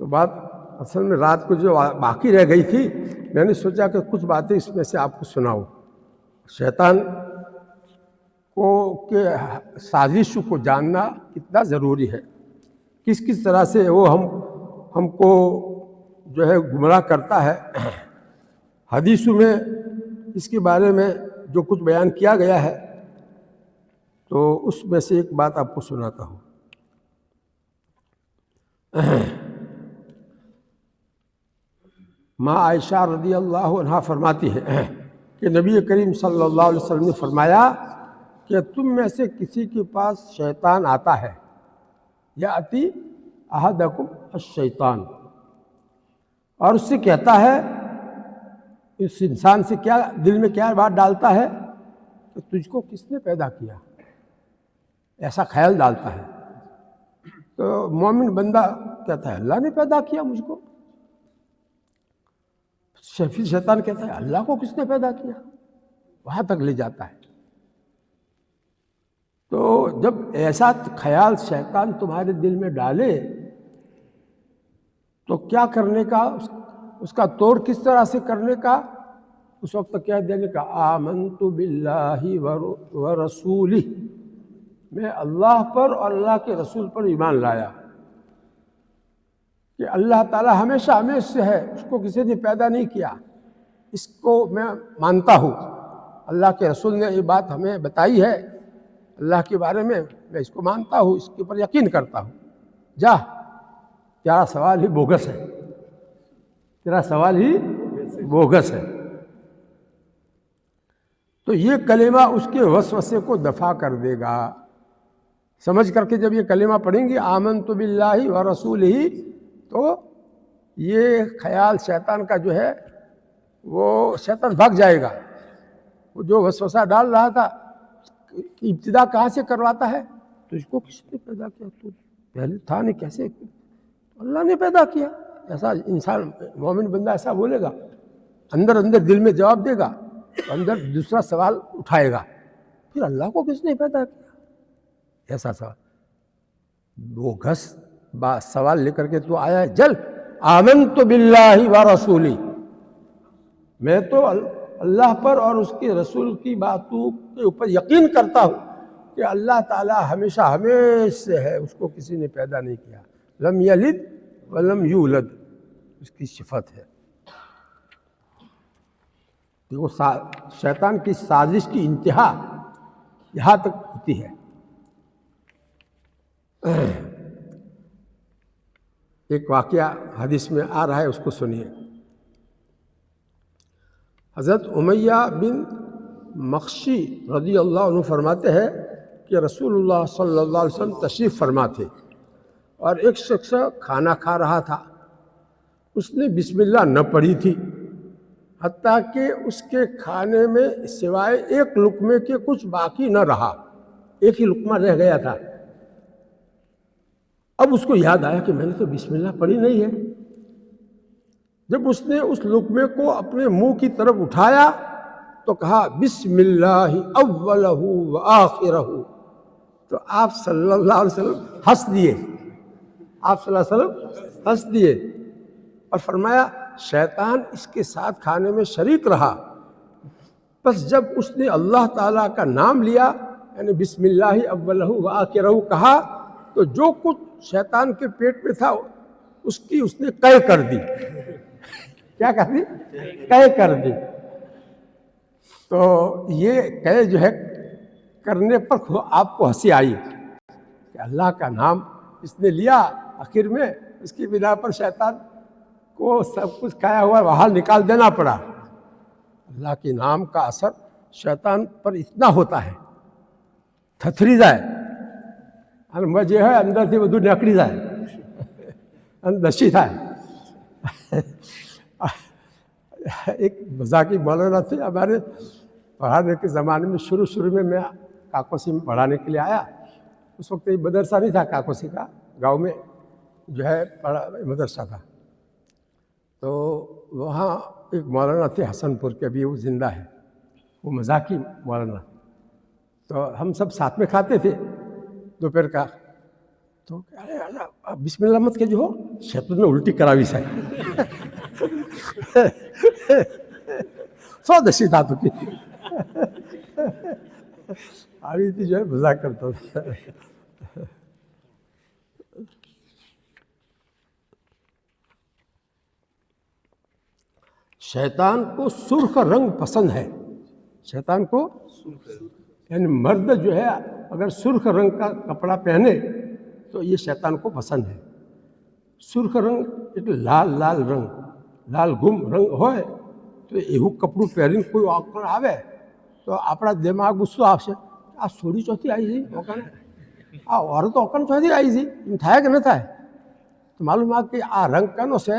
تو بات اصل میں رات کو جو باقی رہ گئی تھی، میں نے سوچا کہ کچھ باتیں اس میں سے آپ کو سناؤں۔ شیطان کو کہ سازش کو جاننا کتنا ضروری ہے، کس کس طرح سے وہ ہم کو جو ہے گمراہ کرتا ہے۔ حدیثوں میں اس کے بارے میں جو کچھ بیان کیا گیا ہے، تو اس میں سے ایک بات آپ کو سناتا ہوں۔ ماں عائشہ رضی اللہ عنہا فرماتی ہے کہ نبی کریم صلی اللہ علیہ وسلم نے فرمایا کہ تم میں سے کسی کے پاس شیطان آتا ہے، یاتی احدکم الشیطان، اور اس سے کہتا ہے، اس انسان سے کیا دل میں کیا بات ڈالتا ہے کہ تجھ کو کس نے پیدا کیا، ایسا خیال ڈالتا ہے۔ تو مومن بندہ کہتا ہے اللہ نے پیدا کیا مجھ کو، شیطان کہتا ہے اللہ کو کس نے پیدا کیا، وہاں تک لے جاتا ہے۔ تو جب ایسا خیال شیطان تمہارے دل میں ڈالے تو کیا کرنے کا، اس کا توڑ کس طرح سے کرنے کا، اس وقت کہہ دینے کا آمنت باللہ ورسولہ، میں اللہ پر اور اللہ کے رسول پر ایمان لایا کہ اللہ تعالیٰ ہمیشہ سے ہے، اس کو کسی نے پیدا نہیں کیا، اس کو میں مانتا ہوں۔ اللہ کے رسول نے یہ بات ہمیں بتائی ہے اللہ کے بارے میں اس کو مانتا ہوں، اس کے اوپر یقین کرتا ہوں۔ جا، تیرا سوال ہی بوگس ہے، تیرا سوال ہی بوگس ہے۔ تو یہ کلمہ اس کے وسوسے کو دفع کر دے گا۔ سمجھ کر کے جب یہ کلمہ پڑھیں گے آمنت باللہ ورسولہ، تو یہ خیال شیطان کا جو ہے وہ شیطان بھاگ جائے گا۔ وہ جو وسوسہ ڈال رہا تھا، ابتدا کہاں سے کرواتا ہے، تجھ کو کس نے پیدا کیا، تو پہلے تھا نہیں، کیسے اللہ نے پیدا کیا۔ ایسا انسان مومن بندہ ایسا بولے گا، اندر دل میں جواب دے گا، اندر دوسرا سوال اٹھائے گا، پھر اللہ کو کس نے پیدا کیا، ایسا سوال۔ وہ گھس سوال لے کر کے تو آیا ہے، جل آمنت باللہ ورسولہ، میں تو اللہ پر اور اس کے رسول کی باتوں کے اوپر یقین کرتا ہوں کہ اللہ تعالیٰ ہمیشہ سے ہے، اس کو کسی نے پیدا نہیں کیا، لم یلد ولم یولد، اس کی صفت ہے۔ دیکھو شیطان کی سازش کی انتہا یہاں تک ہوتی ہے۔ ایک واقعہ حدیث میں آ رہا ہے، اس کو سنیے۔ حضرت امیہ بن مخشی رضی اللہ عنہ فرماتے ہیں کہ رسول اللہ صلی اللہ علیہ وسلم تشریف فرما تھے، اور ایک شخص کھانا کھا رہا تھا، اس نے بسم اللہ نہ پڑھی تھی، حتیٰ کہ اس کے کھانے میں سوائے ایک لقمے کے کچھ باقی نہ رہا، ایک ہی لقمہ رہ گیا تھا۔ اب اس کو یاد آیا کہ میں نے تو بسم اللہ پڑھی نہیں ہے۔ جب اس نے اس لقمے کو اپنے منہ کی طرف اٹھایا تو کہا بسم اللہ اولہ وآخرہ، تو آپ صلی اللہ علیہ وسلم ہنس دیے، آپ صلی اللہ علیہ وسلم ہنس دیے اور فرمایا شیطان اس کے ساتھ کھانے میں شریک رہا، بس جب اس نے اللہ تعالیٰ کا نام لیا، یعنی بسم اللہ اولہ وآخرہ کہا، تو جو کچھ شیطان کے پیٹ میں تھا اس نے قے کر دی۔ کیا کر دی؟ قے کر دی۔ تو یہ قے جو ہے کرنے پر آپ کو ہنسی آئی کہ اللہ کا نام اس نے لیا، آخر میں اس کی بنا پر شیطان کو سب کچھ کھایا ہوا باہر نکال دینا پڑا۔ اللہ کے نام کا اثر شیطان پر اتنا ہوتا ہے، تھتھری جائے مجھے ہے اندر سے وہ دور نکلی جائے دشی تھا۔ ایک مذاقی مولانا تھے ہمارے پڑھانے کے زمانے میں، شروع میں میں کاکوسی میں پڑھانے کے لیے آیا، اس وقت ایک مدرسہ نہیں تھا کاکوسی کا، گاؤں میں جو ہے مدرسہ تھا، تو وہاں ایک مولانا تھے حسن پور کے، ابھی وہ زندہ ہے، وہ مذاقی مولانا، تو ہم سب ساتھ میں کھاتے تھے دوپہر کا، تو بسم اللہ مت کہ جو شیطان نے الٹی کراوی سے سو دسی تھا تو کی آئی تھی جو ہے مزاق کرتا تھا. شیطان کو سرخ رنگ پسند ہے. شیطان کو یعنی مرد جو ہے اگر سرخ رنگ کا کپڑا پہنے تو یہ شیطان کو پسند ہے. سرخ رنگ ایک لال لال رنگ لال گم رنگ ہوئے تو એવું કપડું પહેરીને કોઈ ઓકણ આવે તો આપણા દિમાગ ગુસ્સો આવશે, આ સોડી ચોથી આવી જઈ ઓકણ, આ ઓરત ઓકણ ચોથી આવી જઈ, એમ થાય કે ન થાય? તો માલુમ આ કે આ રંગ કાનો છે?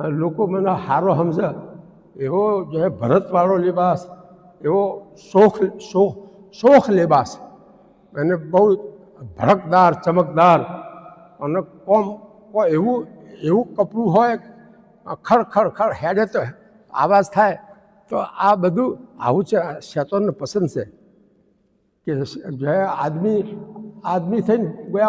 લોકો મને હારો સમજે એવો જો હે ભરતવાળો લિબાસ, એવો શોખ લિબાસ, એને બહુ ભડકદાર ચમકદાર અને એવું કપડું હોય ખડ ખડ ખડ હેડે તો આવાજ થાય, તો આ બધું આવું છે શૈતાનને પસંદ છે કે જો હે આદમી થઈને ગયા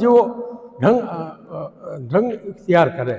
જેવો ઢંગ ઇખ્તિયાર કરે.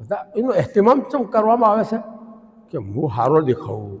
બધા એનો એહતિમામ ચમ કરવામાં આવે છે કે હું હારો દેખાઉં.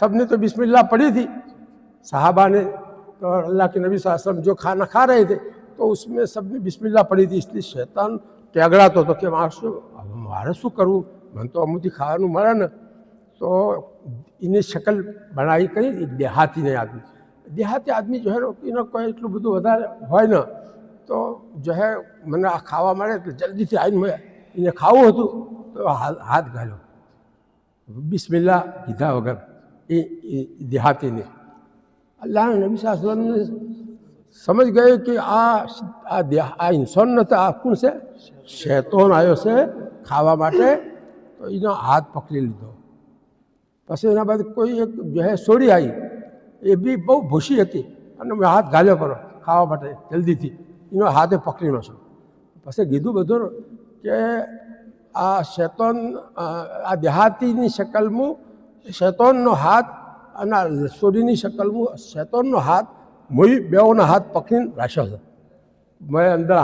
سب نے تو بسم اللہ پڑھی تھی، صحابہ نے تو اللہ کے نبی صلی اللہ علیہ وسلم جو کھانا کھا رہے تھے تو اس میں سب نے بسم اللہ پڑھی تھی، اس لیے شیطان ٹیگڑا تو کہ مارے شو کروں من تو امتی کھانا مرا نا، تو انہیں شکل بنائی کہیں ایک دیہاتی آدمی جو ہے نا کوئی એટલું બધું વધારે હોય ને તો જો હે મને આ ખાવા મળે તો જલ્દીથી આવીને એને ખાવું હતું તો હાથ ઘાલ્યો બિસ્મિલ્લાહ કીધા વગર એ દેહાતીને અલ્લાહના નબી સલ્લલ્લાહુ અલૈહિ વસલ્લમ સમજ ગયે કે આ ઇન્સાન નથી, આ કોણ છે? શૈતાન આવ્યો છે ખાવા માટે, તો એનો હાથ પકડી લીધો. પછી એના બાદ કોઈ એક જો હે સોડી આવી, એ બી બહુ ભૂસી હતી અને મેં હાથ ઘાલ્યો કરો ખાવા માટે જલ્દીથી, એનો હાથે પકડીનો છે. પછી કીધું બધું કે આ શૈતાન આ દેહાતીની શકલમાં શૈતાનનો હાથ અને સોડીની શકલમાં શૈતાનનો હાથ મુઈ બેઓના હાથ પકડીને રાખ્યો છે. મેં અંદર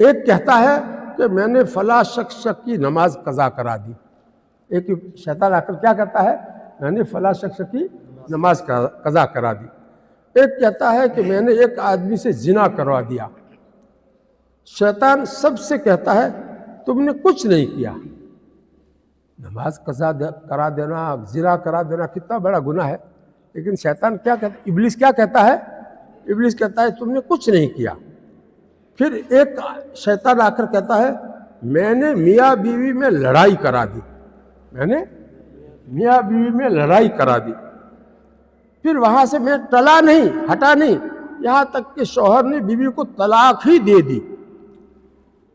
ایک کہتا ہے کہ میں نے فلاں شخص کی نماز قضا کرا دی. ایک شیطان آ کر کیا کہتا ہے؟ میں نے فلاں شخص کی نماز قضا کرا دی. ایک کہتا ہے کہ میں نے ایک آدمی سے زنا کروا دیا. شیطان سب سے کہتا ہے تم نے کچھ نہیں کیا. نماز قضا کرا دینا، زنا کرا دینا کتنا بڑا گناہ ہے. لیکن شیطان کیا کہتا ہے؟ ابلیس کیا کہتا ہے؟ ابلیس کہتا ہے تم نے کچھ نہیں کیا. پھر ایک شیطان آ کر کہتا ہے میں نے میاں بیوی میں لڑائی کرا دی. میں نے میاں بیوی میں لڑائی کرا دی. پھر وہاں سے میں ٹلا نہیں، ہٹا نہیں، یہاں تک کہ شوہر نے بیوی کو طلاق ہی دے دی.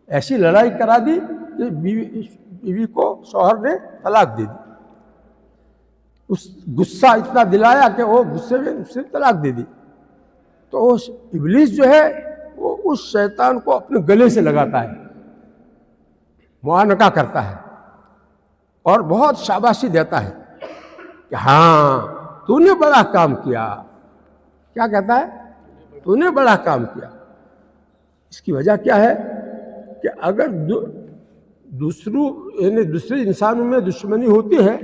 ایسی لڑائی کرا دی کہ بیوی کو شوہر نے طلاق دے دی. اس غصہ اتنا دلایا کہ وہ غصے میں اس سے طلاق دے دی. تو ابلیس جو ہے وہ اس شیطان کو اپنے گلے سے لگاتا ہے، معانقہ کرتا ہے اور بہت شاباشی دیتا ہے کہ ہاں تو نے بڑا کام کیا. کیا کہتا ہے؟ تو نے بڑا کام کیا. اس کی وجہ کیا ہے کہ اگر دوسرے انسانوں میں دشمنی ہوتی ہے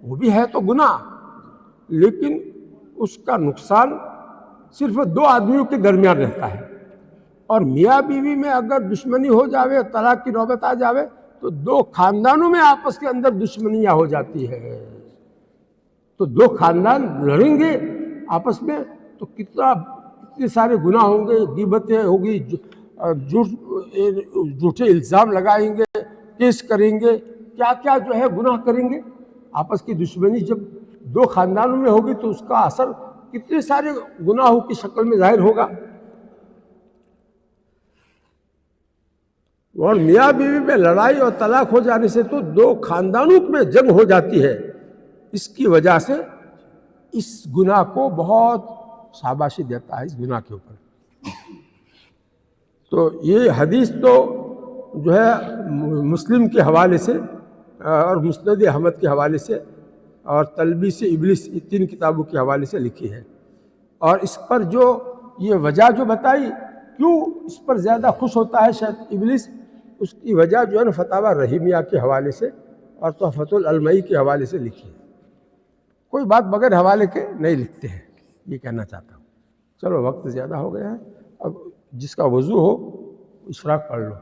وہ بھی ہے تو گناہ، لیکن اس کا نقصان صرف دو آدمیوں کے درمیان رہتا ہے. اور میاں بیوی میں اگر دشمنی ہو جاوے، طلاق کی نوبت آ جاوے تو دو خاندانوں میں آپس کے اندر دشمنیاں ہو جاتی ہے. تو دو خاندان لڑیں گے آپس میں تو کتنے سارے گناہ ہوں گے، غیبتیں ہوگی، جھوٹے الزام لگائیں گے، کیس کریں گے، کیا کیا جو ہے گناہ کریں گے. آپس کی دشمنی جب دو خاندانوں میں ہوگی تو اس کا اثر کتنے سارے گناہوں کی شکل میں ظاہر ہوگا. اور میاں بیوی میں لڑائی اور طلاق ہو جانے سے تو دو خاندانوں میں جنگ ہو جاتی ہے. اس کی وجہ سے اس گناہ کو بہت شاباشی دیتا ہے اس گناہ کے اوپر. تو یہ حدیث تو جو ہے مسلم کے حوالے سے اور مسند احمد کے حوالے سے اور تلبیس ابلیس، یہ 3 کتابوں کے حوالے سے لکھی ہے. اور اس پر جو یہ وجہ جو بتائی کیوں اس پر زیادہ خوش ہوتا ہے شاید ابلیس، اس کی وجہ جو ہے نا فتاوی رحیمیہ کے حوالے سے اور تحفۃ العلمائی کے حوالے سے لکھی ہے. کوئی بات بغیر حوالے کے نہیں لکھتے ہیں، یہ کہنا چاہتا ہوں. چلو وقت زیادہ ہو گیا ہے، اب جس کا وضو ہو اشراق پڑھ لو.